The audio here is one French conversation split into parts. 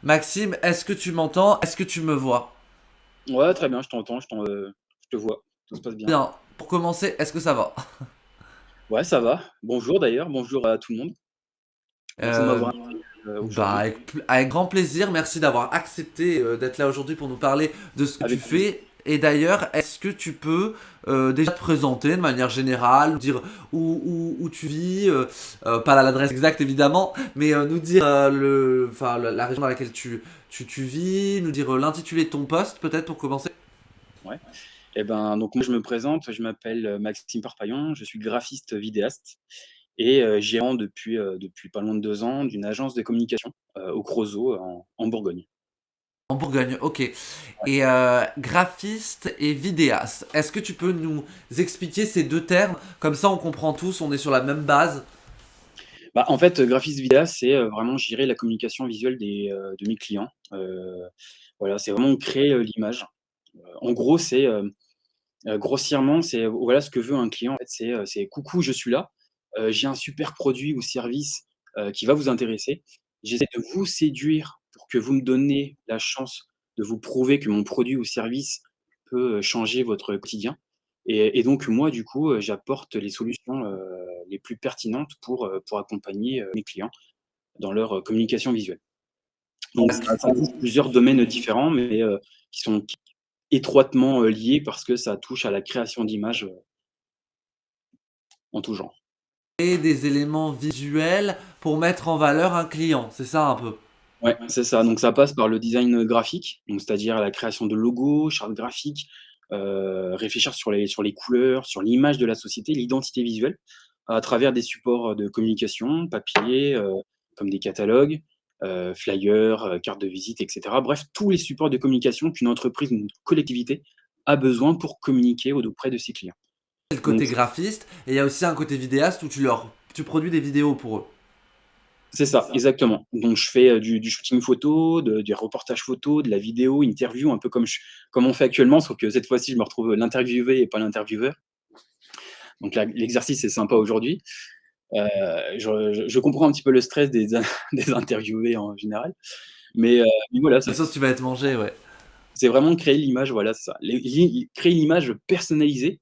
Maxime, est-ce que tu m'entends? Est-ce que tu me vois? Ouais, très bien, je t'entends, je te vois. Tout se passe bien. Bien, pour commencer, est-ce que ça va? Ouais, ça va. Bonjour d'ailleurs, bonjour à tout le monde. Merci de Euh, m'avoir invité, Bah, aujourd'hui. avec grand plaisir, merci d'avoir accepté d'être là aujourd'hui pour nous parler de ce que tu Avec plaisir. fais. Et d'ailleurs, est-ce que tu peux déjà te présenter de manière générale, nous dire où tu vis, pas l'adresse exacte évidemment, mais nous dire enfin, la région dans laquelle tu vis, nous dire l'intitulé de ton poste peut-être pour commencer? Ouais. Et ben, donc moi je me présente, je m'appelle Maxime Parpaillon, je suis graphiste vidéaste et gérant depuis pas loin de 2 ans d'une agence de communication, au Creusot en Bourgogne. En Bourgogne, ok. Et graphiste et vidéaste, est-ce que tu peux nous expliquer ces deux termes? Comme ça, on comprend tous, on est sur la même base. Bah, en fait, graphiste vidéaste, c'est, vraiment gérer la communication visuelle de mes clients. Voilà, c'est vraiment créer, l'image. En gros, grossièrement, c'est voilà ce que veut un client en fait, c'est: «Coucou, je suis là, j'ai un super produit ou service, qui va vous intéresser. J'essaie de vous séduire pour que vous me donniez la chance de vous prouver que mon produit ou service peut, changer votre quotidien» et donc moi du coup, j'apporte les solutions, les plus pertinentes pour accompagner, mes clients dans leur, communication visuelle. Donc ça touche plusieurs domaines différents mais, qui sont étroitement, liés parce que ça touche à la création d'images, en tout genre. Et des éléments visuels pour mettre en valeur un client, c'est ça un peu. Ouais, c'est ça, donc ça passe par le design, graphique, donc c'est-à-dire la création de logos, chartes graphiques, réfléchir sur les couleurs, sur l'image de la société, l'identité visuelle, à travers des supports, de communication, papier, comme des catalogues, flyers, cartes de visite et cetera. Bref, tous les supports de communication qu'une entreprise ou une collectivité a besoin pour communiquer auprès de ses clients. C'est le Donc côté graphiste, et il y a aussi un côté vidéaste où tu produis des vidéos pour eux. c'est ça, exactement. Donc je fais, du shooting photo, du reportage photo, de la vidéo, interview, un peu comme on fait actuellement, sauf que cette fois-ci, je me retrouve l'interviewé et pas l'intervieweur. Donc là, l'exercice est sympa aujourd'hui. Je comprends un petit peu le stress des in des interviewés en général, mais voilà, La sauce, tu vas être mangé, ouais. c'est vraiment créer l'image, voilà, c'est ça. Créer une image personnalisée.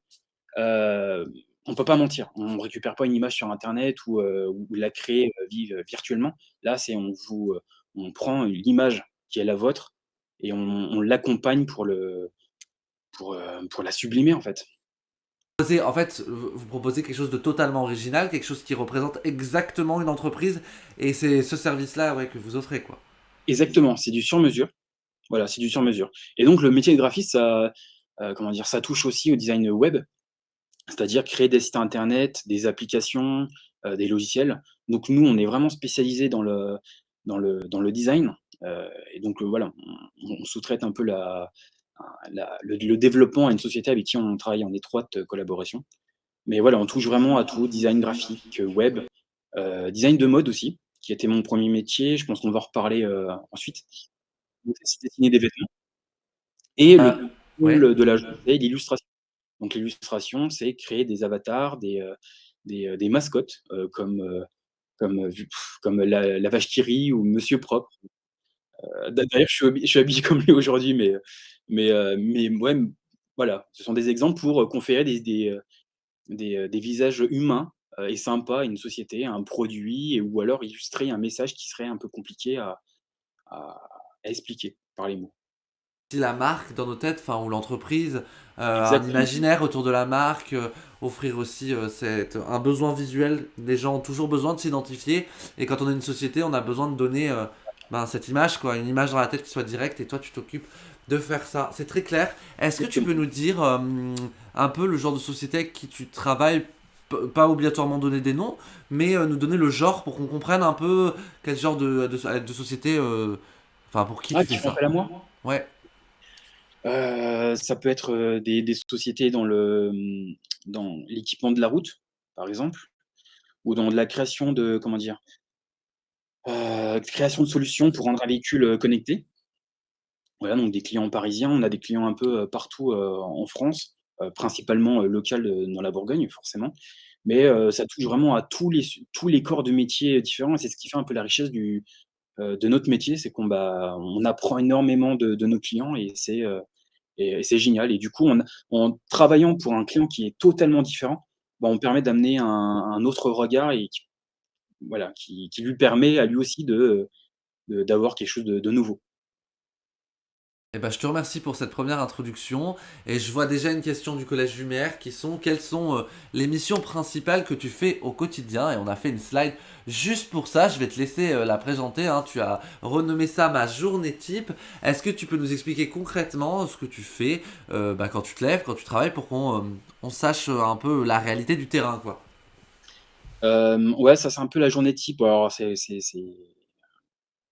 On peut pas mentir, on récupère pas une image sur internet ou la créer, virtuellement. Là, on prend l'image qui est la vôtre et on l'accompagne pour la sublimer, en fait. En fait, vous proposez quelque chose de totalement original, quelque chose qui représente exactement une entreprise, et c'est ce service-là, ouais, que vous offrez, quoi. Exactement, c'est du sur mesure. Voilà, c'est du sur mesure et donc le métier de graphiste, ça, comment dire? Ça touche aussi au design web, c'est-à-dire créer des sites internet, des applications, des logiciels. Donc nous, on est vraiment spécialisés dans le design, et donc voilà, on sous-traite un peu le développement à une société avec qui on travaille en étroite, collaboration. Mais voilà, on touche vraiment à tout, design graphique, web, design de mode aussi, qui était mon premier métier. Je pense qu'on va en reparler, ensuite. Donc c'est dessiner des vêtements et le Ouais. pôle de l'agence, c'est l'illustration. Donc l'illustration, c'est créer des avatars, des mascottes, comme la vache qui rit ou Monsieur Propre. D'ailleurs, je suis habillé comme lui aujourd'hui, mais ouais, voilà, ce sont des exemples pour, conférer des visages humains, et sympas à une société, à un produit ou alors illustrer un message qui serait un peu compliqué à à expliquer par les mots. Si la marque dans nos têtes, enfin, ou l'entreprise, un Exactement, imaginaire autour de la marque, offrir aussi un besoin visuel. Les gens ont toujours besoin de s'identifier, et quand on est une société, on a besoin de donner ben, cette image, quoi, une image dans la tête qui soit directe, et toi tu t'occupes de faire ça. C'est très clair. Est-ce que tu peux exactement. nous dire un peu le genre de société avec qui tu travailles? Pas obligatoirement donner des noms, mais nous donner le genre pour qu'on comprenne un peu quel genre de société, enfin pour qui Ah, tu qui fais font ça. appel à moi? Ouais. Ça peut être, des sociétés dans l'équipement de la route, par exemple, ou dans de la création de comment dire? Création de solutions pour rendre un véhicule, connecté. Voilà, donc des clients parisiens. On a des clients un peu, partout, en France, principalement, local, dans la Bourgogne, forcément. Mais, ça touche vraiment à tous les corps de métiers différents et c'est ce qui fait un peu la richesse de notre métier, c'est on apprend énormément de nos clients et c'est génial et du coup, en travaillant pour un client qui est totalement différent, on permet d'amener un autre regard et qui lui permet à lui aussi d'avoir quelque chose de nouveau. Eh ben, je te remercie pour cette première introduction et je vois déjà une question du collège Lumière qui sont quelles sont les missions principales que tu fais au quotidien et on a fait une slide juste pour ça, je vais te laisser la présenter, hein. Tu as renommé ça ma journée type. Est-ce que tu peux nous expliquer concrètement ce que tu fais quand tu te lèves, quand tu travailles pour qu'on sache un peu la réalité du terrain quoi. Ouais, ça, c'est un peu la journée type. Alors c'est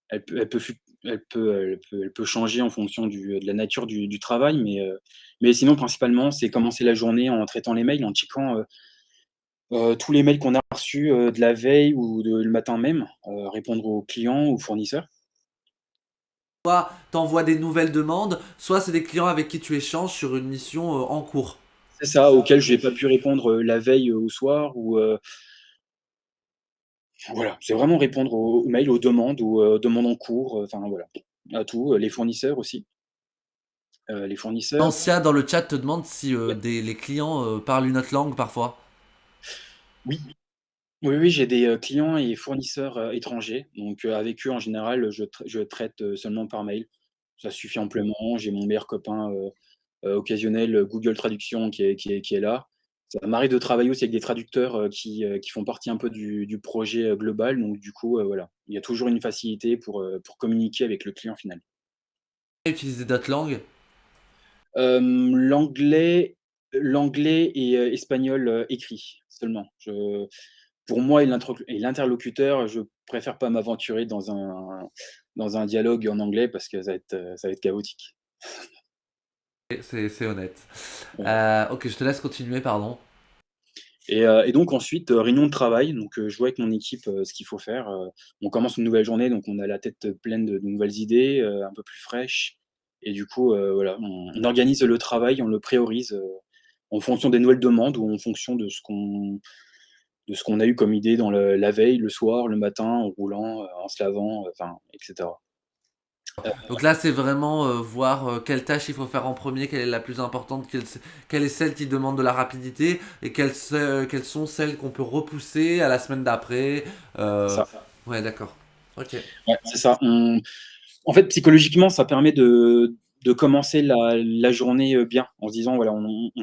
elle peut fluc elle peut changer en fonction de la nature du travail, mais sinon principalement, c'est commencer la journée en traitant les mails, en checkant, tous les mails qu'on a reçus, de la veille ou le matin même, répondre aux clients, aux fournisseurs. Soit tu envoies des nouvelles demandes, soit c'est des clients avec qui tu échanges sur une mission en cours. C'est ça, auquel je n'ai pas pu répondre, la veille, au soir ou, voilà, c'est vraiment répondre aux mails, aux demandes ou, aux demandes en cours, enfin voilà, à tout, les fournisseurs aussi. Les fournisseurs Ancia dans le chat te demande si ouais, les clients parlent une autre langue parfois. oui, oui, oui, j'ai des, clients et fournisseurs, étrangers, donc, avec eux en général, je traite, seulement par mail. Ça suffit amplement. J'ai mon meilleur copain, occasionnel, Google Traduction qui est là. Ça m'arrive de travailler aussi avec des traducteurs, qui font partie un peu du projet, global, donc du coup, voilà, il y a toujours une facilité pour communiquer avec le client final. Utiliser d'autres langues. L'anglais et espagnol, écrit seulement. Pour moi et l'interlocuteur, je préfère pas m'aventurer dans un dialogue en anglais parce que ça va être chaotique. C'est honnête. Voilà. Ok, je te laisse continuer, pardon. Et donc ensuite, réunion de travail, donc je vois avec mon équipe, ce qu'il faut faire, on commence une nouvelle journée, donc on a la tête pleine de nouvelles idées, un peu plus fraîches et du coup, voilà, on organise le travail, on le priorise, en fonction des nouvelles demandes ou en fonction de ce qu'on a eu comme idée dans la veille, le soir, le matin, en roulant, en se lavant, enfin et cetera. Donc là, c'est vraiment voir quelle tâche il faut faire en premier, quelle est la plus importante, quelle est celle qui demande de la rapidité et quelles sont celles qu'on peut repousser à la semaine d'après. C'est Euh, ça. Ouais, d'accord. Ok. Ouais, c'est ça. En fait, psychologiquement, ça permet de commencer la journée, bien, en se disant: «Voilà, on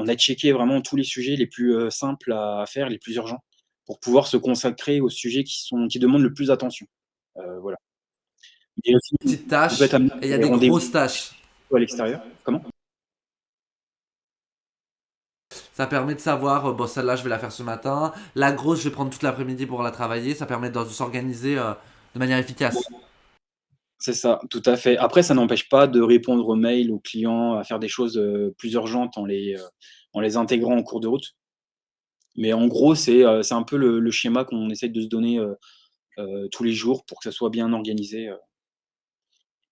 a checké vraiment tous les sujets les plus, simples à faire, les plus urgents, pour pouvoir se consacrer aux sujets qui demandent le plus d'attention». Voilà. Et aussi, Petites on peut être tâches amené et il y à a des des rendez-vous grosses tâches. à l'extérieur. Comment? Ça permet de savoir, bon, celle-là, je vais la faire ce matin. La grosse, je vais prendre toute l'après-midi pour la travailler. Ça permet de s'organiser de manière efficace. C'est ça, tout à fait. Après, ça n'empêche pas de répondre aux mails, aux clients, à faire des choses, plus urgentes en les intégrant en cours de route. Mais en gros, c'est un peu le schéma qu'on essaye de se donner, tous les jours pour que ça soit bien organisé,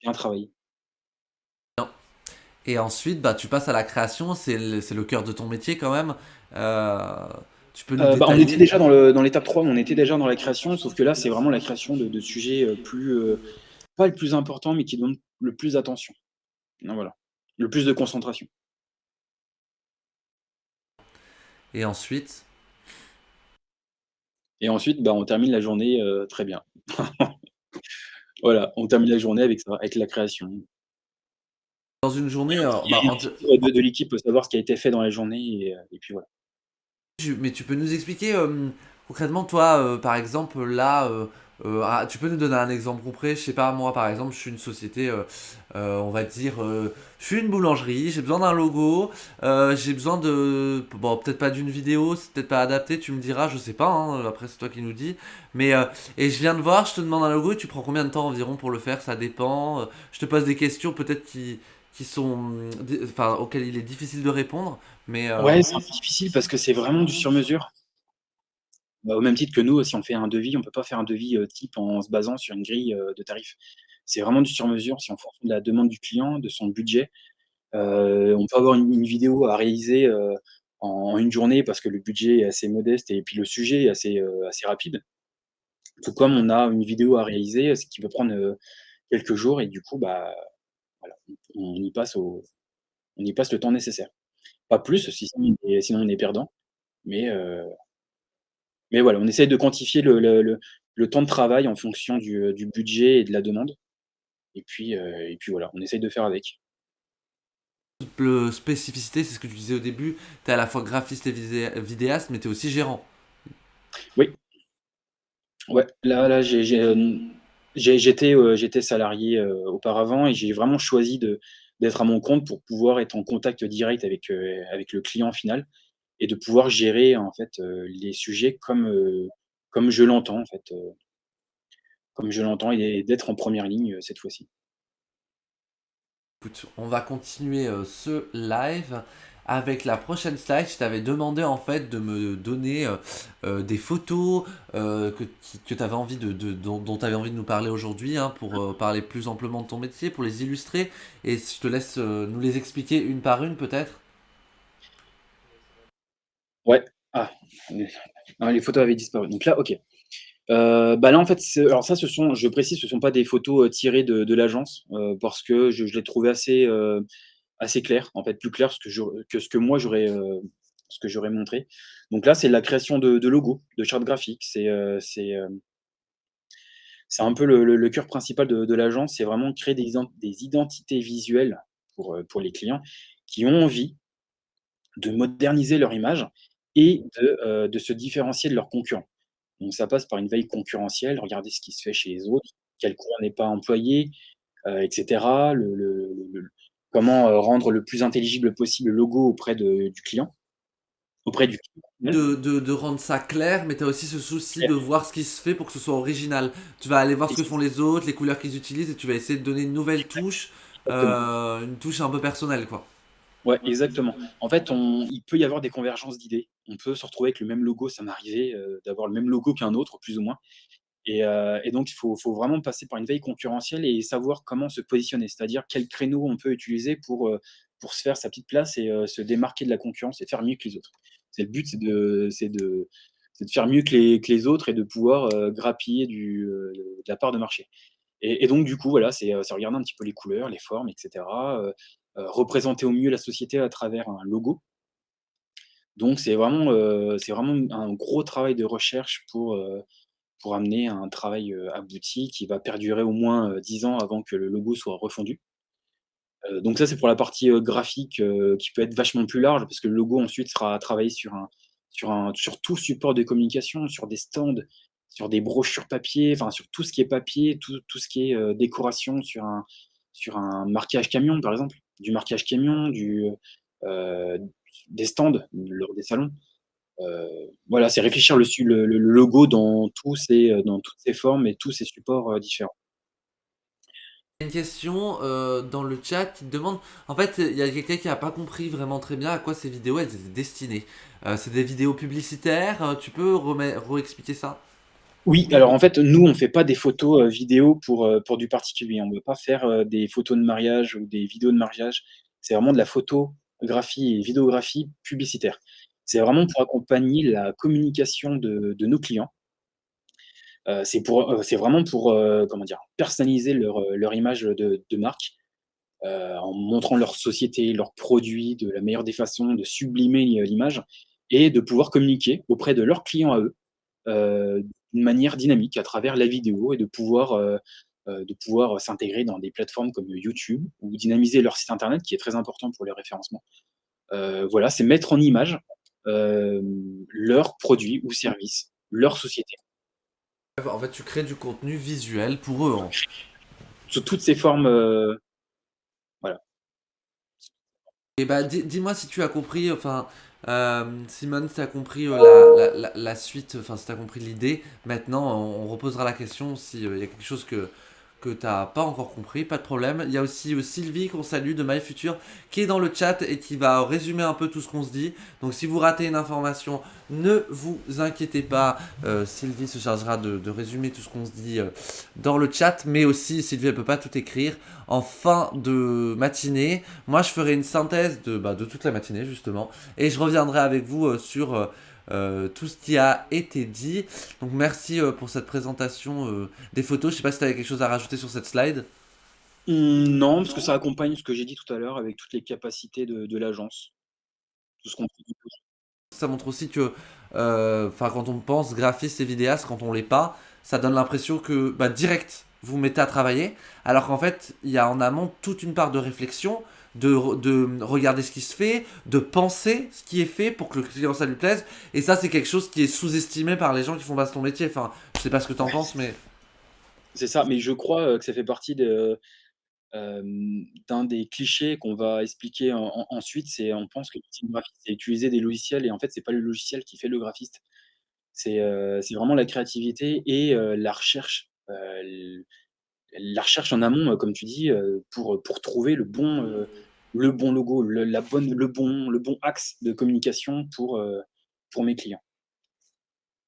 bien travaillé. Et ensuite, bah, tu passes à la création. C'est le cœur de ton métier quand même. Euh, Tu peux nous On était détailler. déjà dans l'étape 3, on était déjà dans la création, sauf que là, c'est vraiment la création de sujets, pas le plus important, mais qui demandent le plus d'attention. Donc voilà, le plus de concentration. Et ensuite, Et ensuite, on termine la journée, très bien. Voilà, on termine la journée avec ça, avec la création. dans une journée, Il y a un petit tour de l'équipe, savoir ce qui a été fait dans la journée et puis voilà. mais tu peux nous expliquer concrètement, toi, par exemple, là, tu peux nous donner un exemple concret. Je sais pas, moi, par exemple, je suis une société, on va dire, je suis une boulangerie, j'ai besoin d'un logo, j'ai besoin de, bon, peut-être pas d'une vidéo, c'est peut-être pas adapté, tu me diras, je sais pas, hein, après c'est toi qui nous dis, mais et je viens de voir, je te demande un logo, et tu prends combien de temps environ pour le faire, ça dépend. Je te pose des questions peut-être qui sont, enfin, auxquelles il est difficile de répondre, mais Ouais, c'est un peu difficile parce que c'est vraiment du sur mesure. Au même titre que nous, si on fait un devis, on peut pas faire un devis, type en se basant sur une grille, de tarifs. C'est vraiment du sur mesure, c'est en fonction de la demande du client, de son budget. On peut avoir une vidéo à réaliser, en une journée parce que le budget est assez modeste et puis le sujet est assez rapide. Tout comme on a une vidéo à réaliser, ce qui peut prendre, quelques jours et du coup, bah, voilà, on y passe le temps nécessaire. Pas plus, si sinon on est perdant, mais voilà, on essaye de quantifier le temps de travail en fonction du budget et de la demande et puis voilà, on essaye de faire avec. Double spécificité, c'est ce que tu disais au début, tu es à la fois graphiste et vidéaste, mais tu es aussi gérant. Oui, ouais, là, j'étais salarié, auparavant et j'ai vraiment choisi d'être à mon compte pour pouvoir être en contact direct avec le client final et de pouvoir gérer, en fait, les sujets comme je l'entends, en fait, comme je l'entends et d'être en première ligne, cette fois-ci. Écoute, on va continuer ce live avec la prochaine slide. Je t'avais demandé en fait de me donner des photos que tu avais envie dont tu avais envie de nous parler aujourd'hui, hein, pour parler plus amplement de ton métier, pour les illustrer. Et je te laisse nous les expliquer une par une peut-être. Ouais. Ah, les photos avaient disparu. Donc là, OK. Bah, là, en fait, alors ça, je précise, ce sont pas des photos, tirées de l'agence, parce que je les trouvais assez claires, en fait, plus claires que ce que moi ce que j'aurais montré. Donc là, c'est la création de logos, de chartes graphiques. C'est un peu le cœur principal de l'agence, c'est vraiment créer des identités visuelles pour les clients qui ont envie de moderniser leur image et de se différencier de leurs concurrents. Donc ça passe par une veille concurrentielle, regarder ce qui se fait chez les autres, quelle couleur n'est pas employée, et cetera. Comment, rendre le plus intelligible possible le logo du client, auprès du client final. De rendre ça clair, mais tu as aussi ce souci de voir ce qui se fait pour que ce soit original. Tu vas aller voir ce que font les autres, les couleurs qu'ils utilisent, et tu vas essayer de donner une nouvelle touche, Exactement. une touche un peu personnelle, quoi. Ouais, exactement. En fait, il peut y avoir des convergences d'idées. On peut se retrouver avec le même logo, ça m'est arrivé, d'avoir le même logo qu'un autre, plus ou moins. Et donc il faut vraiment passer par une veille concurrentielle et savoir comment se positionner. C'est-à-dire quel créneau on peut utiliser pour se faire sa petite place et se démarquer de la concurrence et faire mieux que les autres. C'est le but, c'est de faire mieux que les autres et de pouvoir, grappiller de la part de marché. Et donc du coup, voilà, c'est regarder un petit peu les couleurs, les formes et cetera, représenter au mieux la société à travers un logo. Donc c'est vraiment un gros travail de recherche pour amener à un travail, abouti qui va perdurer au moins, 10 ans avant que le logo soit refondu. Donc ça, c'est pour la partie, graphique, qui peut être vachement plus large parce que le logo ensuite sera travaillé sur tout support de communication, sur des stands, sur des brochures papier, enfin sur tout ce qui est papier, tout ce qui est, décoration sur un marquage camion, par exemple. Du marquage camion, heu, des stands lors des salons. Voilà, c'est réfléchir le logo dans toutes ses formes et tous ses supports, différents. Une question dans le chat qui te demande, en fait, il y a quelqu'un qui a pas compris vraiment très bien à quoi ces vidéos elles étaient destinées. C'est des vidéos publicitaires, tu peux re-expliquer ça? Oui, alors en fait, nous, on fait pas des photos, vidéo pour du particulier. On veut pas faire, des photos de mariage ou des vidéos de mariage. C'est vraiment de la photographie et vidéographie publicitaire. C'est vraiment pour accompagner la communication de nos clients. C'est vraiment pour, comment dire? Personnaliser leur image de marque, en montrant leur société, leurs produits de la meilleure des façons, de sublimer l'image et de pouvoir communiquer auprès de leurs clients à eux, d'une manière dynamique à travers la vidéo et de pouvoir s'intégrer dans des plateformes comme YouTube ou dynamiser leur site internet qui est très important pour le référencement. Voilà, c'est mettre en image, leurs produits ou services, leur société, En fait, tu crées du contenu visuel pour eux, hein. sous toutes ces formes, voilà. Et bah, dis-moi si tu as compris, enfin, Simone, si tu as compris la suite, enfin, si tu as compris l'idée. Maintenant, on reposera la question s'il y a quelque chose que tu n'as pas encore compris, pas de problème. Il y a aussi Sylvie qu'on salue de MyFuture qui est dans le chat et qui va résumer un peu tout ce qu'on se dit. Donc, si vous ratez une information, ne vous inquiétez pas. Sylvie se chargera de résumer tout ce qu'on se dit dans le chat, mais aussi Sylvie, elle peut pas tout écrire en fin de matinée. Moi, je ferai une synthèse de toute la matinée, justement. Et je reviendrai avec vous sur tout ce qui a été dit. Donc merci pour cette présentation des photos. Je sais pas si tu avais quelque chose à rajouter sur cette slide. Non, parce que ça accompagne ce que j'ai dit tout à l'heure avec toutes les capacités de l'agence, tout ce qu'on peut dire. Ça montre aussi que, enfin, quand on pense graphiste et vidéaste, quand on l'est pas, ça donne l'impression que, bah, direct, vous vous mettez à travailler, alors qu'en fait, il y a en amont toute une part de réflexion, de regarder ce qui se fait, de penser ce qui est fait pour que le client ça lui plaise, et ça, c'est quelque chose qui est sous-estimé par les gens qui font pas ton métier. Enfin, je sais pas ce que t'en Ouais, penses, mais c'est ça, mais je crois, que ça fait partie d'un des clichés qu'on va expliquer ensuite, c'est on pense que le métier de graphiste, c'est utiliser des logiciels et en fait, c'est pas le logiciel qui fait le graphiste. C'est vraiment la créativité et la recherche en amont, comme tu dis, pour trouver le bon logo, le bon axe de communication pour mes clients.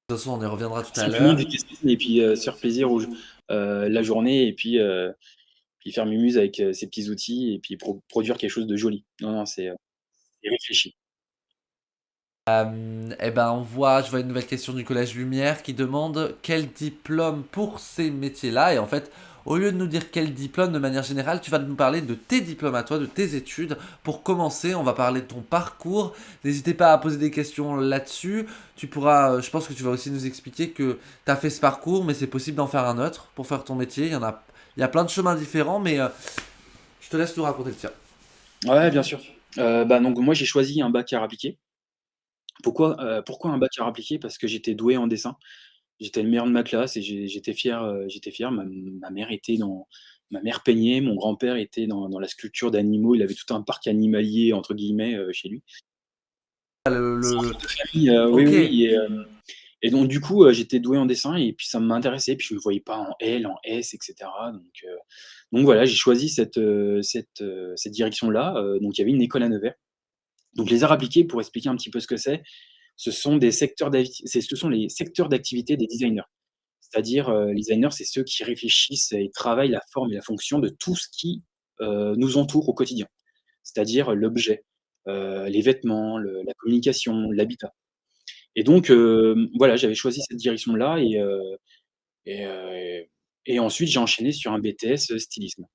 de toute façon, on y reviendra tout à Simplement l'heure. détester et puis, se faire plaisir la journée et puis faire mumuse avec, ses petits outils et puis produire quelque chose de joli. Non, non, c'est réfléchi. Eh ben, je vois une nouvelle question du Collège Lumière qui demande quel diplôme pour ces métiers-là. Et en fait, au lieu de nous dire quel diplôme de manière générale, tu vas nous parler de tes diplômes à toi, de tes études. Pour commencer, on va parler de ton parcours. N'hésitez pas à poser des questions là-dessus. Tu pourras, je pense que tu vas aussi nous expliquer que tu as fait ce parcours, mais c'est possible d'en faire un autre pour faire ton métier. Il y a plein de chemins différents, mais je te laisse nous raconter le tien. Ouais, bien sûr. Bah, donc moi, j'ai choisi un bac art appliqué. Pourquoi un bac art appliqué? Parce que j'étais doué en dessin. J'étais le meilleur de ma classe et j'étais fier. Ma mère peignait, mon grand-père était dans la sculpture d'animaux. Il avait tout un «parc animalier» entre guillemets, chez lui. C'est un Le... truc de famille, oui, Ok. oui et donc du coup, j'étais doué en dessin et puis ça m'intéressait, puis je me voyais pas en L, en S et cetera donc voilà, j'ai choisi cette direction-là, donc il y avait une école à Nevers. Donc les arts appliqués, pour expliquer un petit peu ce que c'est, ce sont les secteurs d'activité des designers. C'est-à-dire, les designers, c'est ceux qui réfléchissent et travaillent la forme et la fonction de tout ce qui, nous entoure au quotidien. C'est-à-dire l'objet, les vêtements, la communication, l'habitat et donc voilà, j'avais choisi cette direction-là et heu et ensuite j'ai enchaîné sur un BTS, stylisme.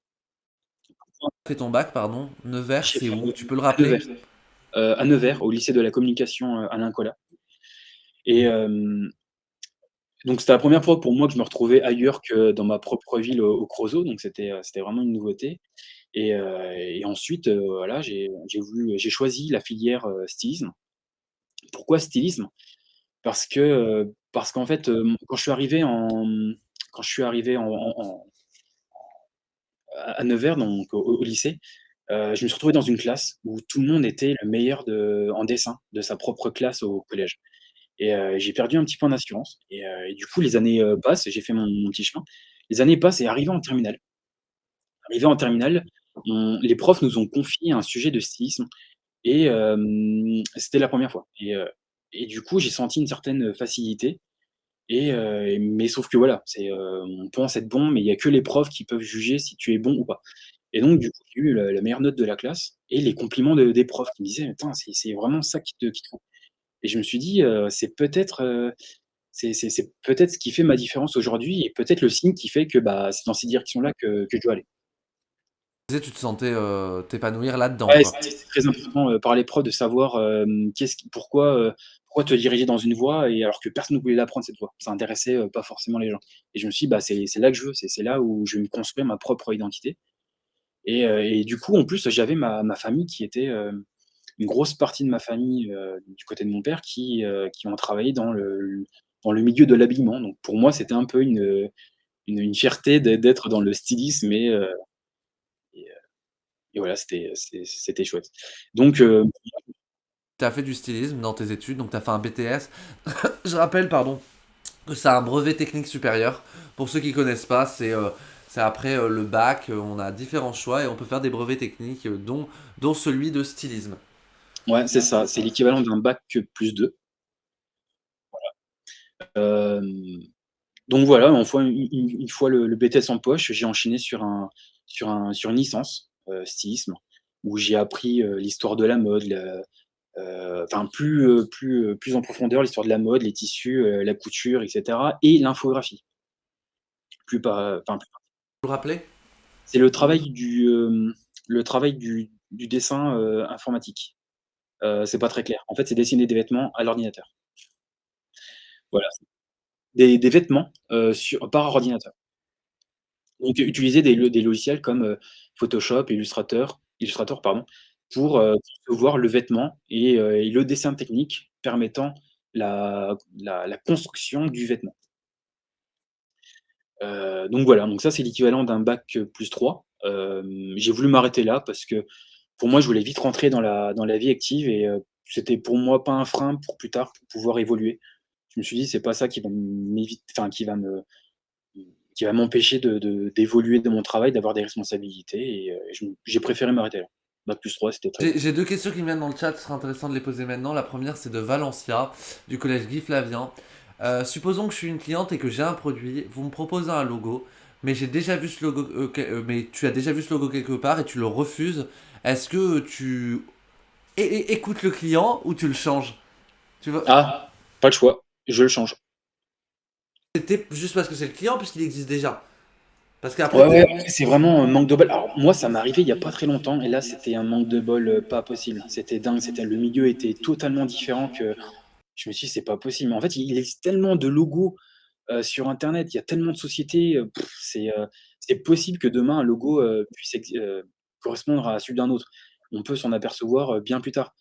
Fait ton bac, pardon. Nevers, J'ai c'est fait où? Tu peux le à Nevers, rappeler? à Nevers, au lycée de la communication, Alain Colas et donc c'était la première fois pour moi que je me retrouvais ailleurs que dans ma propre ville au Creusot, donc c'était vraiment une nouveauté et ensuite, voilà, j'ai choisi la filière, stylisme. Pourquoi stylisme? Parce qu'en fait, quand je suis arrivé à Nevers, donc au lycée, je me suis retrouvé dans une classe où tout le monde était le meilleur en dessin de sa propre classe au collège et j'ai perdu un petit peu en assurance et du coup les années, passent, j'ai fait mon petit chemin. Les années passent et arrivé en terminale, les profs nous ont confié un sujet de stylisme et c'était la première fois et du coup, j'ai senti une certaine facilité mais sauf que voilà, on pense être bon, mais il y a que les profs qui peuvent juger si tu es bon ou pas et donc du coup, j'ai eu la meilleure note de la classe et les compliments des profs qui me disaient: «Attends, c'est vraiment ça qui te faut» et je me suis dit, c'est peut-être ce qui fait ma différence aujourd'hui et peut-être le signe qui fait que, bah, c'est dans ces directions-là que je dois aller. Tu te sentais t'épanouir là-dedans, Ouais, quoi. c'est très important, par les profs de savoir, pourquoi te diriger dans une voie et alors que personne ne voulait l'apprendre cette voie. Ça intéressait, pas forcément les gens et je me suis dit: «Bah, c'est là que je veux, c'est là où je vais me construire ma propre identité» et du coup, en plus, j'avais ma famille qui était, une grosse partie de ma famille, du côté de mon père qui ont travaillé dans le milieu de l'habillement. Donc pour moi, c'était un peu une fierté d'être dans le stylisme et et voilà, c'était chouette. Donc Tu as fait du stylisme dans tes études, donc tu as fait un BTS. Je rappelle, pardon, que c'est un brevet technique supérieur. Pour ceux qui connaissent pas, c'est après le bac, on a différents choix et on peut faire des brevets techniques, dont celui de stylisme. ouais, c'est ça, c'est l'équivalent d'un bac plus 2. Hem, donc voilà, une fois le BTS en poche, j'ai enchaîné sur une licence, stylisme, où j'ai appris, l'histoire de la mode, enfin plus en profondeur l'histoire de la mode, les tissus, la couture et cetera et l'infographie. Plus pas enfin plus Vous rappeler? c'est le travail du dessin, informatique. C'est pas très clair. En fait, c'est dessiner des vêtements à l'ordinateur. Voilà, des vêtements, par ordinateur. Donc utiliser des logiciels comme, Photoshop, Illustrator pardon, pour, concevoir le vêtement et le dessin technique permettant la construction du vêtement. Donc voilà, donc ça c'est l'équivalent d'un bac, +3. J'ai voulu m'arrêter là parce que pour moi je voulais vite rentrer dans la vie active et c'était pour moi pas un frein pour plus tard, pour pouvoir évoluer. Je me suis dit: «C'est pas ça qui va m'éviter enfin qui va m'empêcher d'évoluer dans mon travail, d'avoir des responsabilités» et j'ai préféré m'arrêter là. Bac+3 c'était très bien. J'ai 2 questions qui me viennent dans le chat, ce sera intéressant de les poser maintenant. La première, c'est de Valencia, du collège Guy Flavien. Supposons que je suis une cliente et que j'ai un produit, vous me proposez un logo, mais j'ai déjà vu ce logo, mais tu as déjà vu ce logo quelque part et tu le refuses. Est-ce que tu écoutes le client ou tu le changes? Tu vois, Ah, pas le choix, je le change. c'était juste parce que c'est le client puisqu'il existe déjà. Parce qu'après, Ouais, ouais, après c'est vraiment un manque de bol. Alors moi, ça m'est arrivé il y a pas très longtemps et là, c'était un manque de bol, pas possible. C'était dingue, le milieu était totalement différent que je me suis dit: «C'est pas possible». Mais en fait, il existe tellement de logos, sur internet, il y a tellement de sociétés, c'est possible que demain un logo, puisse correspondre à celui d'un autre. On peut s'en apercevoir, bien plus tard.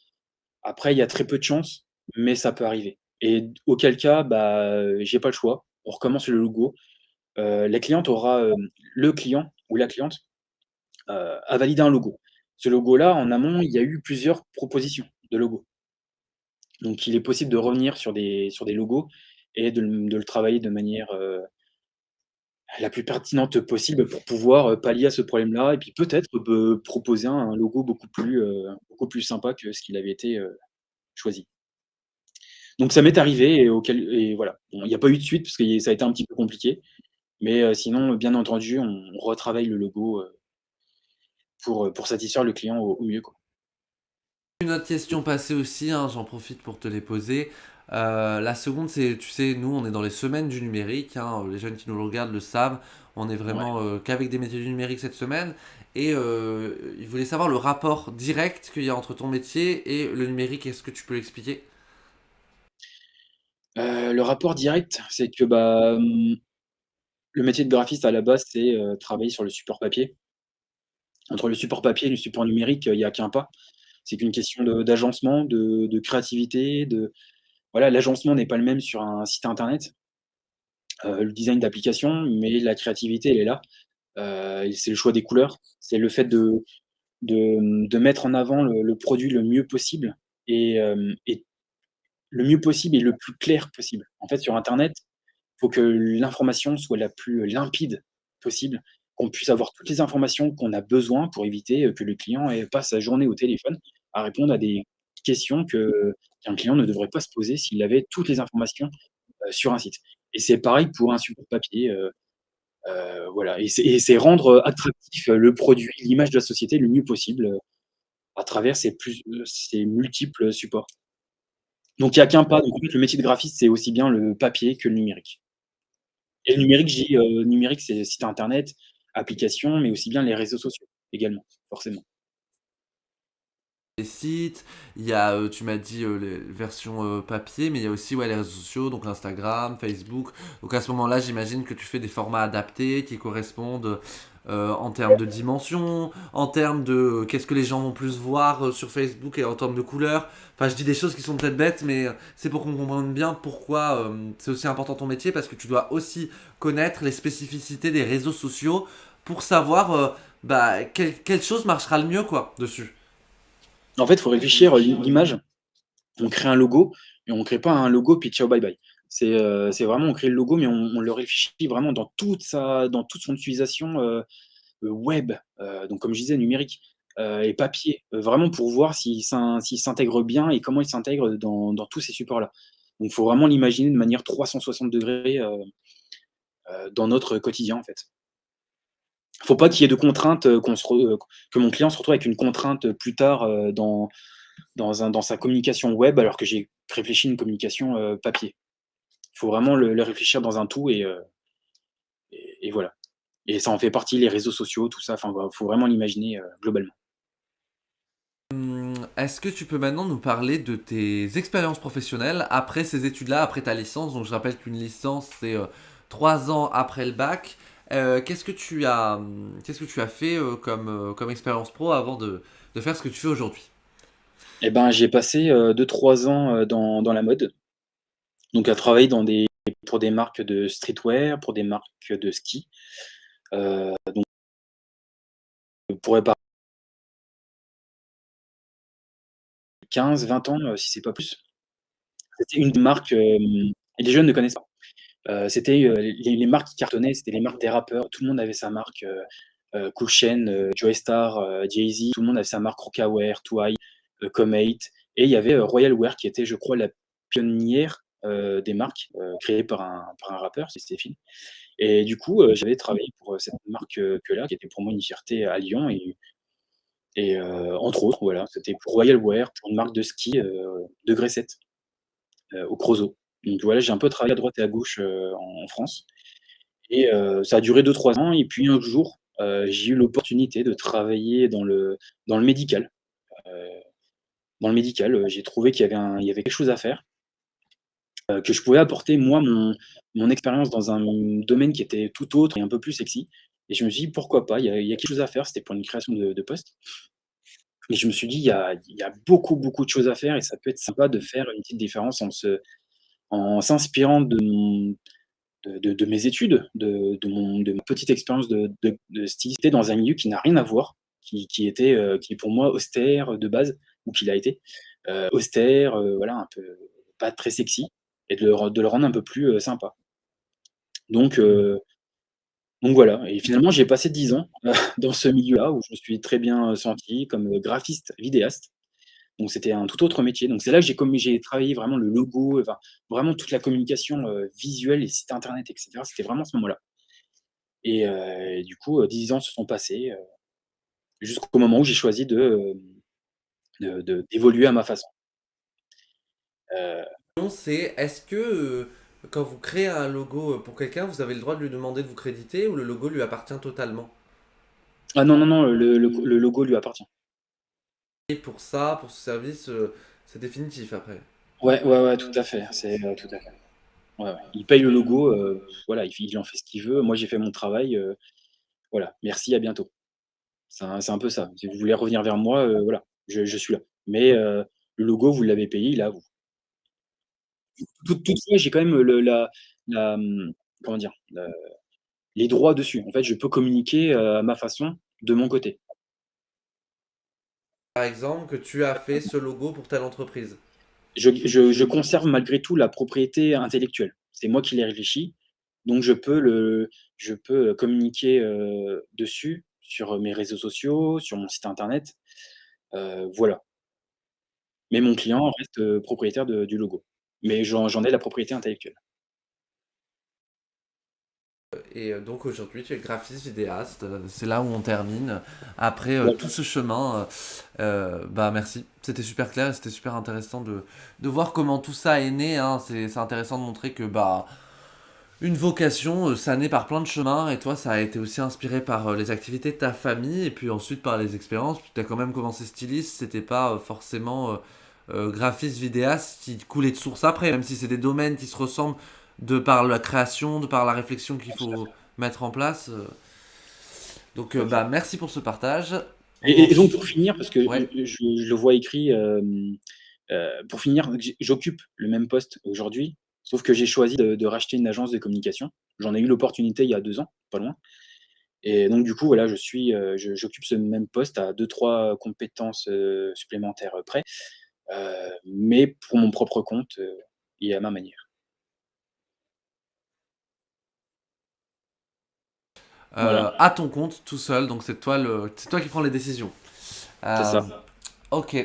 Après, il y a très peu de chances, mais ça peut arriver et auquel cas, bah, j'ai pas le choix. On recommence le logo. La cliente aura, le client ou la cliente, a validé un logo. Ce logo-là, en amont, il y a eu plusieurs propositions de logos. Donc il est possible de revenir sur des logos et de le travailler de manière, la plus pertinente possible pour pouvoir, pallier à ce problème-là et puis peut-être, proposer un logo beaucoup plus sympa que ce qu'il avait été, choisi. Donc ça m'est arrivé et voilà. Bon, il y a pas eu de suite parce que ça a été un petit peu compliqué, mais sinon, bien entendu, on retravaille le logo, pour satisfaire le client au mieux, quoi. une autre question passée aussi, hein, j'en profite pour te les poser. La seconde, c'est, tu sais, nous, on est dans les semaines du numérique, hein, les jeunes qui nous regardent le savent, on est Ouais. vraiment qu'avec des métiers du numérique cette semaine. Et ils voulaient savoir le rapport direct qu'il y a entre ton métier et le numérique. Est-ce que tu peux l'expliquer? Le rapport direct, c'est que, bah, le métier de graphiste à la base, c'est, travailler sur le support papier. Entre le support papier et le support numérique, il y a qu'un pas. C'est qu'une question d'agencement, de créativité, voilà, l'agencement n'est pas le même sur un site internet, le design d'application, mais la créativité, elle est là. Et c'est le choix des couleurs, c'est le fait de mettre en avant le produit le mieux possible et le mieux possible et le plus clair possible. En fait, sur internet, il faut que l'information soit la plus limpide possible, qu'on puisse avoir toutes les informations qu'on a besoin pour éviter, que le client passe sa journée au téléphone à répondre à des questions qu'un client ne devrait pas se poser s'il avait toutes les informations, sur un site. Et c'est pareil pour un support papier, voilà et c'est rendre, attractif, le produit, l'image de la société le mieux possible, à travers ces multiples supports. Donc il y a qu'un pas, donc en fait le métier de graphiste, c'est aussi bien le papier que le numérique. Et le numérique, numérique, c'est site internet, applications, mais aussi bien les réseaux sociaux également, forcément. Les sites, il y a, tu m'as dit, les versions, papier, mais il y a aussi, ouais, les réseaux sociaux, donc Instagram, Facebook. Donc à ce moment-là, j'imagine que tu fais des formats adaptés qui correspondent, en termes de dimension, en termes de, qu'est-ce que les gens vont plus voir, sur Facebook et en termes de couleurs. Enfin, je dis des choses qui sont peut-être bêtes, mais c'est pour qu'on comprenne bien pourquoi, c'est aussi important ton métier, parce que tu dois aussi connaître les spécificités des réseaux sociaux pour savoir, bah, quelle chose marchera le mieux, quoi, dessus. En fait, il faut réfléchir, l'image, on crée un logo et on crée pas un logo puis ciao bye bye. C'est vraiment on crée le logo, mais on le réfléchit vraiment dans toute son utilisation, web, donc comme je disais numérique, et papier, vraiment pour voir s'il s'intègre bien et comment il s'intègre dans tous ces supports-là. Donc il faut vraiment l'imaginer de manière 360°, dans notre quotidien, en fait. Faut pas qu'il y ait de contraintes, que mon client se retrouve avec une contrainte, plus tard, dans sa communication web, alors que j'ai réfléchi une communication, papier. Il faut vraiment le réfléchir dans un tout et voilà. Et ça en fait partie, les réseaux sociaux, tout ça, enfin, faut vraiment l'imaginer, globalement. Est-ce que tu peux maintenant nous parler de tes expériences professionnelles après ces études-là, après ta licence? Donc je rappelle qu'une licence, c'est 3 ans après le bac. Qu'est-ce que tu as fait comme expérience pro avant de faire ce que tu fais aujourd'hui? Et ben, j'ai passé, 2-3 ans, dans la mode, donc à travailler pour des marques de streetwear, pour des marques de ski, donc pour réparer 15-20 ans, si c'est pas plus. C'était une des marques, et les jeunes ne connaissent pas. C'était, les marques qui cartonnaient, c'était les marques des rappeurs. Tout le monde avait sa marque, Cool Chain, Joey Starr, Jay-Z, tout le monde avait sa marque Rocawear, Twice, Comate, et il y avait, Royal Wear qui était, je crois, la pionnière, des marques, créées par un rappeur, c'est Stéphine. Et du coup, j'avais travaillé pour, cette marque, que là, qui était pour moi une fierté à Lyon entre autres, voilà, c'était pour Royal Wear, pour une marque de ski, Degré 7, au Creusot. Donc voilà, j'ai un peu travaillé à droite et à gauche, en France, et ça a duré 2-3 ans, et puis un jour, j'ai eu l'opportunité de travailler dans le médical. Heu, Dans le médical, j'ai trouvé il y avait quelque chose à faire, que je pouvais apporter moi mon expérience dans un domaine qui était tout autre et un peu plus sexy, et je me suis dit: «Pourquoi pas? Il y a quelque chose à faire». C'était pour une création de poste, et je me suis dit: «Il y a beaucoup, beaucoup de choses à faire, et ça peut être sympa de faire une petite différence en s'inspirant de mes études, de ma petite expérience de styliste dans un milieu qui n'a rien à voir, qui est pour moi austère de base, ou qui l'a été, austère, voilà, un peu pas très sexy, et de le rendre un peu plus, sympa. Donc heu, donc voilà, et finalement j'ai passé 10 ans, dans ce milieu-là, où je me suis très bien, senti comme, graphiste vidéaste. Donc c'était un tout autre métier. Donc c'est là que j'ai travaillé vraiment le logo, enfin vraiment toute la communication, visuelle, les sites internet, et cetera. C'était vraiment à ce moment-là. Et du coup, 10 ans se sont passés, jusqu'au moment où j'ai choisi d'évoluer à ma façon. Heu, Non, c'est est-ce que quand vous créez un logo pour quelqu'un, vous avez le droit de lui demander de vous créditer ou le logo lui appartient totalement? ah non, non, non, le logo lui appartient. Et pour ça, pour ce service, c'est définitif après. Ouais, ouais, ouais, tout à fait, c'est, tout à fait. Ouais, ouais. Il paye le logo, voilà, il en fait ce qu'il veut. Moi, j'ai fait mon travail, voilà, merci, à bientôt. C'est un peu ça. Si vous voulez revenir vers moi, voilà, je suis là. Mais le logo, vous l'avez payé, il est à vous. Toutefois, j'ai quand même la, comment dire? Les droits dessus. En fait, je peux communiquer, à ma façon, de mon côté. Par exemple, que tu as fait ce logo pour telle entreprise. Je conserve malgré tout la propriété intellectuelle. C'est moi qui l'ai réfléchi, donc je peux, communiquer, dessus, sur mes réseaux sociaux, sur mon site internet, voilà. Mais mon client reste, propriétaire du logo. Mais j'en ai la propriété intellectuelle. Et donc aujourd'hui, tu es graphiste, vidéaste. C'est là où on termine. Après tout Voilà. ce chemin, bah merci. C'était super clair et c'était super intéressant de voir comment tout ça est né, hein. C'est intéressant de montrer que bah une vocation, ça naît par plein de chemins. Et toi, ça a été aussi inspiré par les activités de ta famille et puis ensuite par les expériences. Tu as quand même commencé styliste. C'était pas forcément graphiste, vidéaste qui coulait de source après, même si c'est des domaines qui se ressemblent de par la création, de par la réflexion qu'il Tout à faut fait, mettre en place. Donc, tout à fait. bah, merci pour ce partage. On Et donc ench- pour finir, parce que Ouais. je le vois écrit, pour finir, donc j'occupe le même poste aujourd'hui, sauf que j'ai choisi de racheter une agence de communication. J'en ai eu l'opportunité il y a 2 ans, pas loin, et donc du coup, voilà, j'occupe ce même poste à 2-3 compétences, supplémentaires, près, mais pour mon propre compte, et à ma manière. Voilà, À ton compte, tout seul. Donc, c'est toi qui prends les décisions. c'est Euh, ça. ok.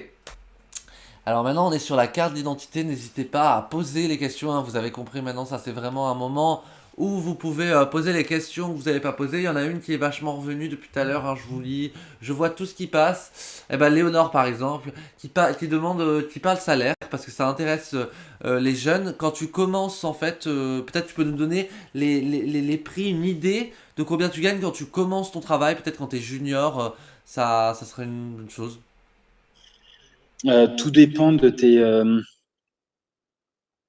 Alors maintenant, on est sur la carte d'identité. N'hésitez pas à poser les questions, hein. Vous avez compris maintenant, ça c'est vraiment un moment où vous pouvez poser les questions que vous n'avez pas posées. Il y en a une qui est vachement revenue depuis tout à l'heure, hein, je vous lis, je vois tout ce qui passe. Et ben Léonore par exemple, qui demande, qui parle salaire, parce que ça intéresse les jeunes. Quand tu commences en fait, peut-être tu peux nous donner les prix, une idée de combien tu gagnes quand tu commences ton travail, peut-être quand tu es junior, ça serait une chose. Tout dépend de tes,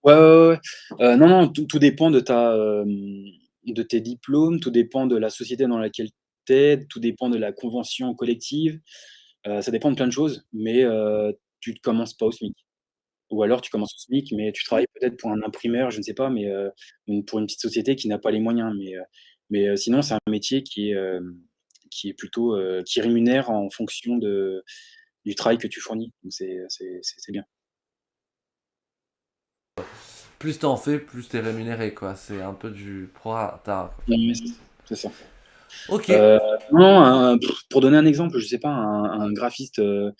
ouais, ouais, ouais. Non, non, tout dépend de tes diplômes, tout dépend de la société dans laquelle tu es, tout dépend de la convention collective, ça dépend de plein de choses, mais tu ne commences pas au SMIC. Ou alors tu commences au SMIC, mais tu travailles peut-être pour un imprimeur, je ne sais pas, mais pour une petite société qui n'a pas les moyens, sinon c'est un métier qui est plutôt, qui rémunère en fonction du travail que tu fournis, donc c'est bien. Plus t'en fais, plus t'es rémunéré, quoi. C'est un peu du prorata, quoi. Oui, c'est ça. Ok. Heu, non, pour donner un exemple, je sais pas, un graphiste, je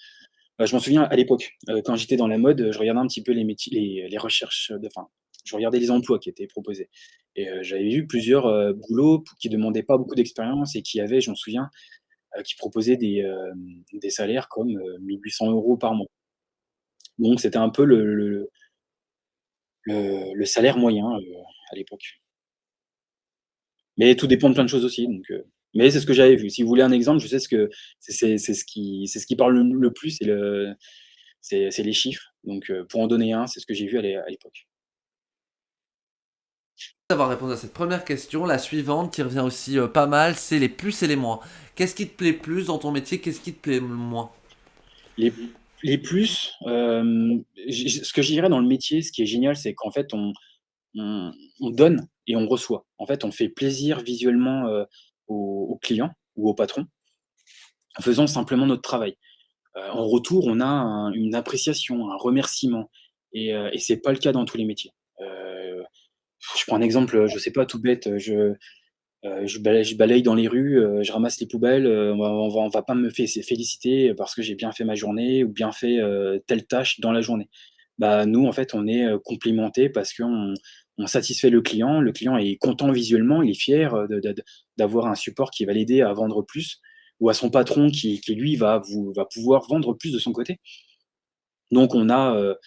m'en souviens à l'époque, quand j'étais dans la mode, je regardais un petit peu les métiers, les recherches, enfin, je regardais les emplois qui étaient proposés et j'avais vu plusieurs, boulots qui demandaient pas beaucoup d'expérience et qui avaient, je m'en souviens, qui proposaient des salaires comme, 1 800 € par mois. Donc c'était un peu le salaire moyen, à l'époque. Mais tout dépend de plein de choses aussi, donc mais c'est ce que j'avais vu. Si vous voulez un exemple, je sais ce que c'est ce qui parle le plus, c'est les chiffres, donc pour en donner un, c'est ce que j'ai vu à l'époque. D'avoir répondu à cette première question, la suivante qui revient aussi pas mal, c'est les plus et les moins. Qu'est-ce qui te plaît plus dans ton métier? Qu'est-ce qui te plaît moins? Les les plus, ce que je dirais dans le métier, ce qui est génial, c'est qu'en fait on donne et on reçoit. En fait, on fait plaisir visuellement, aux clients ou aux patrons en faisant simplement notre travail. En retour, on a une appréciation, un remerciement et c'est pas le cas dans tous les métiers. Heu, je prends un exemple, je sais pas, tout bête, je balaye dans les rues, je ramasse les poubelles, on va pas me féliciter parce que j'ai bien fait ma journée ou bien fait, telle tâche dans la journée. Bah, nous, en fait, on est, complimentés parce qu'on satisfait le client est content visuellement, il est fier, d'avoir un support qui va l'aider à vendre plus ou à son patron qui lui va pouvoir vendre plus de son côté. Donc on a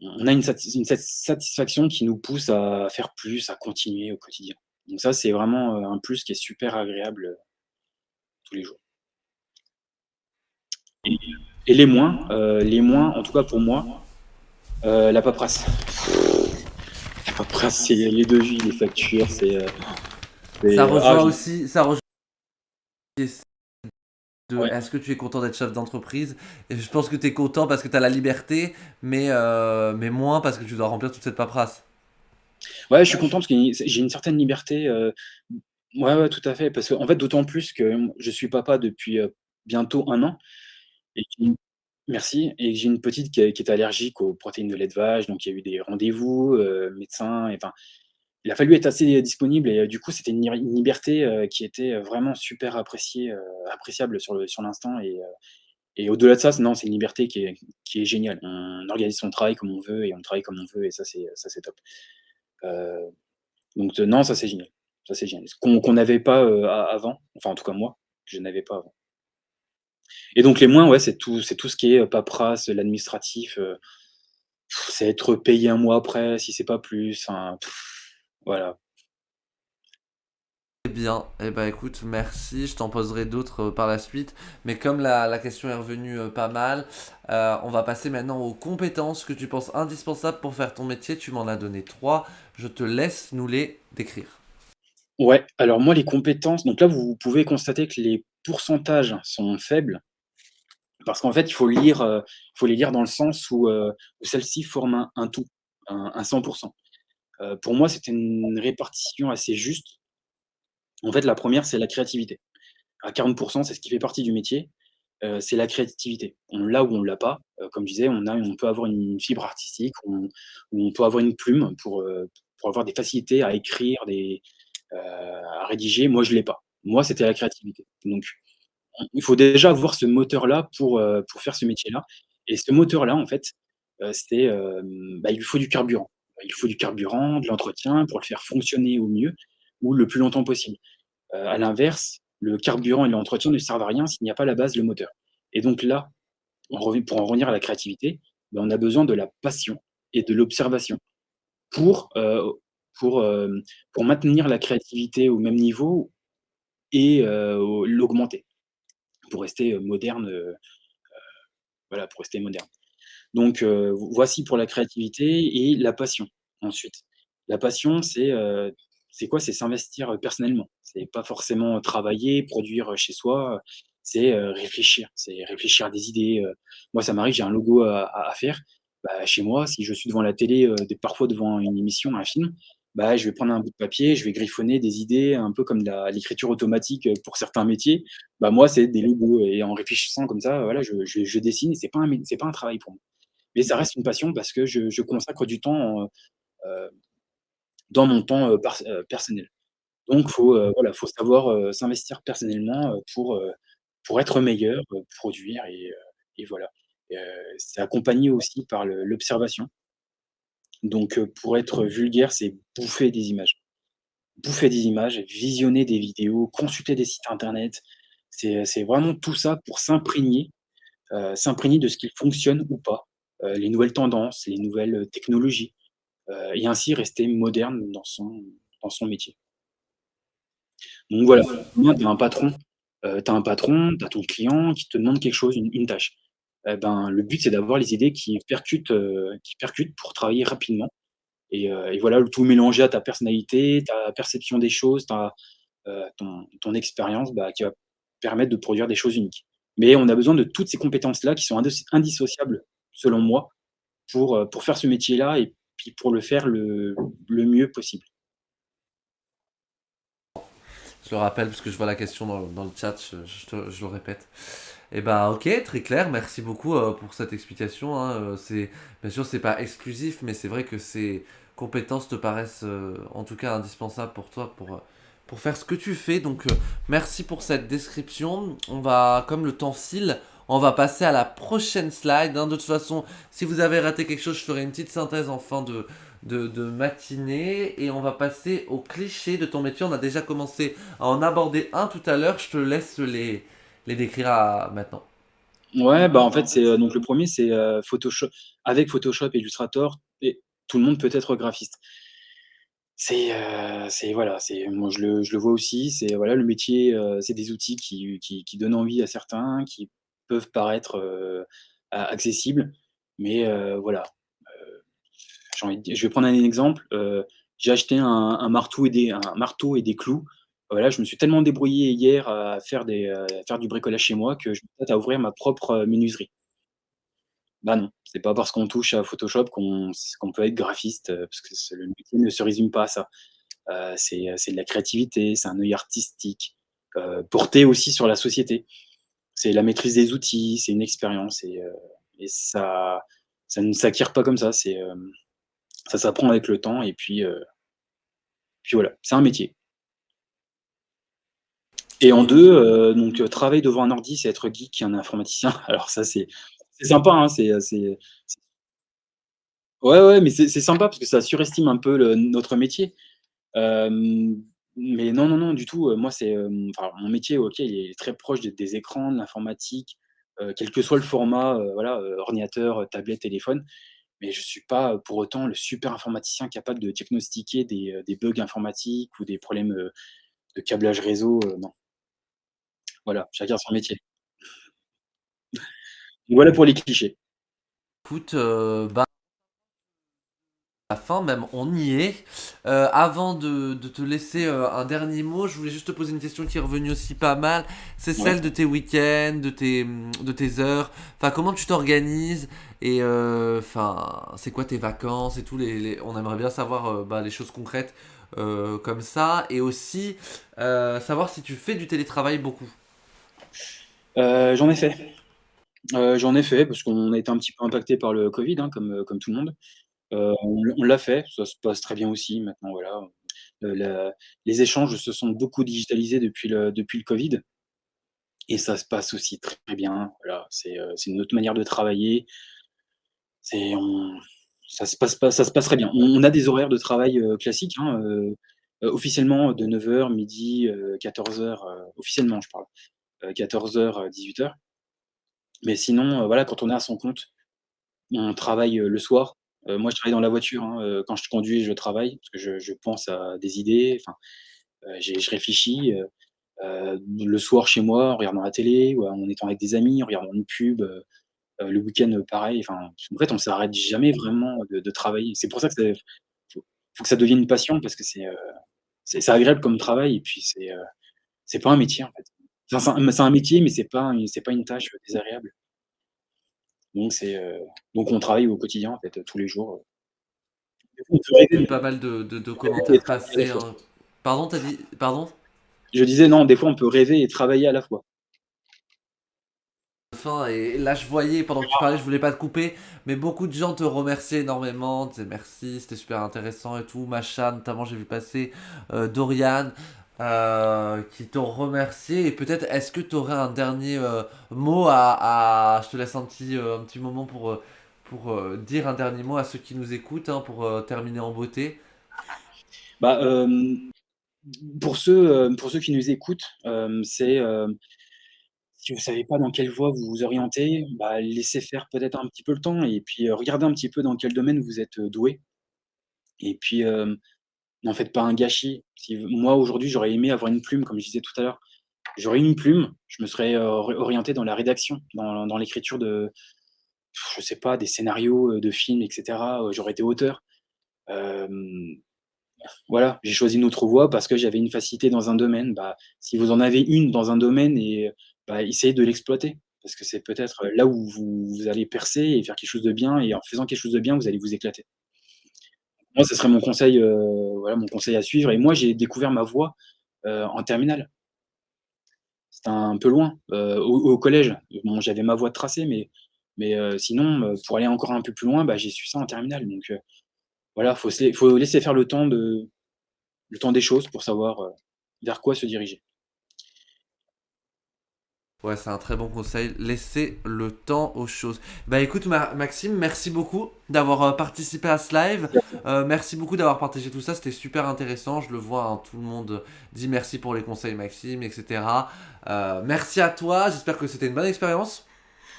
une satisfaction qui nous pousse à faire plus, à continuer au quotidien. Donc ça, c'est vraiment, un plus qui est super agréable, tous les jours. Et les moins, en tout cas pour moi, la paperasse. La paperasse, c'est les devis, les factures, Ça rejoint je aussi, ça rejoint de ouais. est-ce que tu es content d'être chef d'entreprise? Et je pense que tu es content parce que tu as la liberté, mais moins parce que tu dois remplir toute cette paperasse. Ouais, je suis content parce que j'ai une certaine liberté, ouais, ouais, tout à fait, parce qu'en fait, d'autant plus que je suis papa depuis, bientôt 1 an et j'ai une merci et j'ai une petite qui est allergique aux protéines de lait de vache, donc il y a eu des rendez-vous, médecin et enfin, il a fallu être assez disponible et du coup, c'était une liberté, qui était, vraiment super appréciable sur l'instant et au-delà de ça, non, c'est une liberté qui est géniale. On organise son travail comme on veut et on travaille comme on veut et ça, c'est top. Heu, donc non, ça, c'est génial. Ça, c'est génial. Ce qu'on n'avait pas, avant, enfin, en tout cas moi, je n'avais pas avant et donc les moins, ouais, c'est tout ce qui est, paperasse, l'administratif, c'est être payé un mois après, si c'est pas plus, enfin, voilà. Eh bien, eh ben écoute, merci. Je t'en poserai d'autres par la suite. Mais comme la question est revenue pas mal, on va passer maintenant aux compétences que tu penses indispensables pour faire ton métier. Tu m'en as donné trois. Je te laisse nous les décrire. Ouais, alors moi, les compétences, donc là, vous pouvez constater que les pourcentages sont faibles parce qu'en fait, il faut les lire dans le sens où celles-ci forment un tout, un 100. Pour moi, c'était une répartition assez juste. En fait, la première, c'est la créativité. À 40, c'est ce qui fait partie du métier, c'est la créativité. On l'a ou on l'a pas, comme je disais, on peut avoir une fibre artistique, on peut avoir une plume pour avoir des facilités à écrire, à rédiger. Moi, je l'ai pas. Moi, c'était la créativité. Donc il faut déjà avoir ce moteur-là pour faire ce métier-là et ce moteur-là, en fait, bah, il lui faut du carburant. Il faut du carburant, de l'entretien pour le faire fonctionner au mieux ou le plus longtemps possible. À l'inverse, le carburant et l'entretien ne servent à rien s'il n'y a pas la base, le moteur. Et donc là, pour en revenir à la créativité, on a besoin de la passion et de l'observation pour, pour, pour maintenir la créativité au même niveau et l'augmenter, pour rester, moderne, voilà, pour rester moderne. Donc voici pour la créativité et la passion, ensuite. La passion, c'est quoi? C'est s'investir, personnellement. C'est pas forcément travailler, produire, chez soi, c'est réfléchir à des idées, moi, ça m'arrive, j'ai un logo à faire, bah, chez moi, si je suis devant la télé, des parfois devant une émission, un film, bah, je vais prendre un bout de papier, je vais griffonner des idées un peu comme l'écriture automatique, pour certains métiers. Bah, moi, c'est des logos et en réfléchissant comme ça, voilà, je dessine et c'est pas un travail pour moi. Mais ça reste une passion parce que je consacre du temps, heu, dans mon temps, personnel. Donc voilà, faut savoir, s'investir personnellement, pour être meilleur, produire et voilà. C'est accompagné aussi par l'observation. Donc pour être vulgaire, c'est bouffer des images. Bouffer des images, visionner des vidéos, consulter des sites internet. C'est vraiment tout ça pour s'imprégner de ce qui fonctionne ou pas, les nouvelles tendances, les nouvelles, technologies. Et ainsi rester moderne dans son métier. Donc voilà, demain tu as un patron, tu as ton client qui te demande quelque chose, une tâche. Et ben, le but, c'est d'avoir les idées qui percutent pour travailler rapidement et voilà, le tout mélangé à ta personnalité, ta perception des choses, ton expérience, bah, qui va permettre de produire des choses uniques. Mais on a besoin de toutes ces compétences-là qui sont indissociables, selon moi, pour faire ce métier-là et puis pour le faire le mieux possible. Je le rappelle parce que je vois la question dans le chat, je le répète. Et ben ok, très clair, merci beaucoup pour cette explication, hein. Bien sûr, c'est pas exclusif, mais c'est vrai que ces compétences te paraissent en tout cas indispensables pour toi pour faire ce que tu fais. Donc merci pour cette description. On va, comme le temps file, on va passer à la prochaine slide, hein. De toute façon, si vous avez raté quelque chose, je ferai une petite synthèse en fin de matinée. Et on va passer aux clichés de ton métier. On a déjà commencé à en aborder un tout à l'heure. Je te laisse les décrire maintenant. Ouais, bah, en fait, donc le premier c'est, Photoshop. Avec Photoshop et Illustrator et tout le monde peut être graphiste. C'est voilà, moi je le vois aussi, c'est voilà le métier, c'est des outils qui donnent envie à certains, qui peuvent paraître, accessibles, mais voilà, je vais prendre un exemple, j'ai acheté un marteau et des clous. Voilà, je me suis tellement débrouillé hier à faire du bricolage chez moi que je m'apprête à ouvrir ma propre, menuiserie. Bah non, c'est pas parce qu'on touche à Photoshop qu'on peut être graphiste, parce que le métier ne se résume pas à ça. C'est de la créativité, c'est un œil artistique, porté aussi sur la société. C'est la maîtrise des outils, c'est une expérience et ça ne s'acquiert pas comme ça, ça s'apprend avec le temps et puis voilà, c'est un métier. Et en 2, donc travailler devant un ordi, c'est être geek et un informaticien. Alors ça, c'est sympa, hein, ouais, ouais, mais c'est sympa parce que ça surestime un peu notre métier. Hem, mais non, non, non, du tout, moi enfin mon métier, OK, il est très proche des écrans, de l'informatique, quel que soit le format, voilà, ordinateur, tablette, téléphone. Mais je suis pas, pour autant le super informaticien capable de diagnostiquer des bugs informatiques ou des problèmes, de câblage réseau, non. Voilà, chacun son métier. Voilà pour les clichés. Écoute, bah, à la fin même, on y est. Avant de te laisser un dernier mot, je voulais juste te poser une question qui est revenue aussi pas mal. C'est Ouais. celle de tes week-ends, de tes heures. Enfin, comment tu t'organises et enfin, c'est quoi tes vacances et tout. On aimerait bien savoir bah, les choses concrètes comme ça. Et aussi savoir si tu fais du télétravail beaucoup. J'en ai fait. J'en ai fait parce qu'on a été un petit peu impacté par le covid, hein, comme tout le monde. On l'a fait, ça se passe très bien aussi maintenant, voilà. La Les échanges se sont beaucoup digitalisés depuis le covid et ça se passe aussi très bien, voilà. C'est une autre manière de travailler. C'est on Ça se passe très bien. On a des horaires de travail, classiques, hein, officiellement de 9:00, 12:00, 14:00, officiellement je parle, 14:00, 18:00. Mais sinon, voilà, quand on est à son compte, on travaille, le soir. Moi je travaille dans la voiture, hein, quand je conduis, je travaille parce que je pense à des idées, enfin, je réfléchis, le soir chez moi, en regardant la télé ou en étant avec des amis, en regardant une pub, le week-end, pareil, enfin, en fait, on s'arrête jamais vraiment de travailler. C'est pour ça que faut que ça devienne une passion parce que c'est agréable comme travail et puis c'est pas un métier, en fait. Enfin, c'est un métier, mais c'est pas une tâche, désagréable. Donc donc on travaille au quotidien, en fait, tous les jours. Des fois, on peut J'ai vu rêver pas mal de et commentaires travailler à la passer, fois. hein. Pardon, t'as dit? Pardon? Je disais non, des fois, on peut rêver et travailler à la fois. Fin et là je voyais pendant que tu parlais, je voulais pas te couper, mais beaucoup de gens te remerciaient énormément, disaient merci, c'était super intéressant et tout, machin, notamment j'ai vu passer Dorian qui t'ont remercié et peut-être est-ce que tu aurais un dernier mot je te laisse un petit moment pour dire un dernier mot à ceux qui nous écoutent hein, pour terminer en beauté. Bah, pour ceux qui nous écoutent, c'est, si vous savez pas dans quelle voie vous vous orientez, bah, laissez faire peut-être un petit peu le temps et puis, regardez un petit peu dans quel domaine vous êtes, doué et puis, n'en faites pas un gâchis. Si moi aujourd'hui, j'aurais aimé avoir une plume comme je disais tout à l'heure. J'aurais eu une plume, je me serais, orienté dans la rédaction, dans l'écriture de, je sais pas, des scénarios, de films et cetera, j'aurais été auteur. Hem, voilà, j'ai choisi une autre voie parce que j'avais une facilité dans un domaine. Bah, si vous en avez une dans un domaine et bah, essayez de l'exploiter parce que c'est peut-être, là où vous allez percer et faire quelque chose de bien et en faisant quelque chose de bien, vous allez vous éclater. Moi, ce serait mon conseil, voilà, mon conseil à suivre et moi, j'ai découvert ma voie, en terminale. C'était un peu loin, au collège. Bon, j'avais ma voie tracée, mais sinon, pour aller encore un peu plus loin, bah, j'ai su ça en terminale, donc voilà, faut laisser faire le temps des choses pour savoir, vers quoi se diriger. Ouais, c'est un très bon conseil. Laissez le temps aux choses. Bah écoute, Maxime, merci beaucoup d'avoir participé à ce live. Merci beaucoup d'avoir partagé tout ça. C'était super intéressant. Je le vois, hein, tout le monde dit merci pour les conseils, Maxime, etc. Merci à toi. J'espère que c'était une bonne expérience.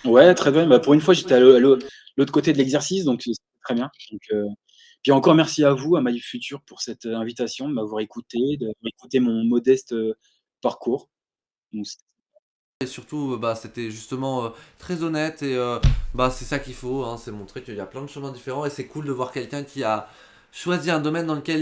Ouais, très bien, bah, pour une fois, j'étais à l'autre côté de l'exercice, donc c'était très bien, donc puis encore merci à vous, à My Future pour cette, invitation, de m'avoir écouté, d'avoir écouté mon modeste, parcours, donc Et surtout, bah, c'était justement très honnête et bah, c'est ça qu'il faut, hein, c'est montrer qu'il y a plein de chemins différents et c'est cool de voir quelqu'un qui a choisi un domaine dans lequel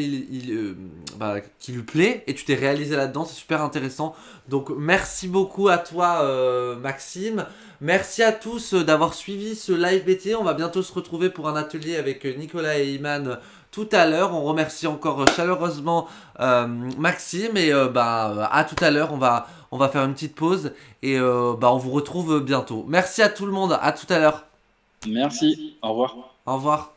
bah, qui lui plaît et tu t'es réalisé là-dedans, c'est super intéressant. Donc merci beaucoup à toi Maxime, merci à tous d'avoir suivi ce live BT, on va bientôt se retrouver pour un atelier avec Nicolas et Iman tout à l'heure, on remercie encore chaleureusement Maxime et bah, à tout à l'heure, on va faire une petite pause et bah, on vous retrouve bientôt. Merci à tout le monde, à tout à l'heure. merci, au revoir. Au revoir.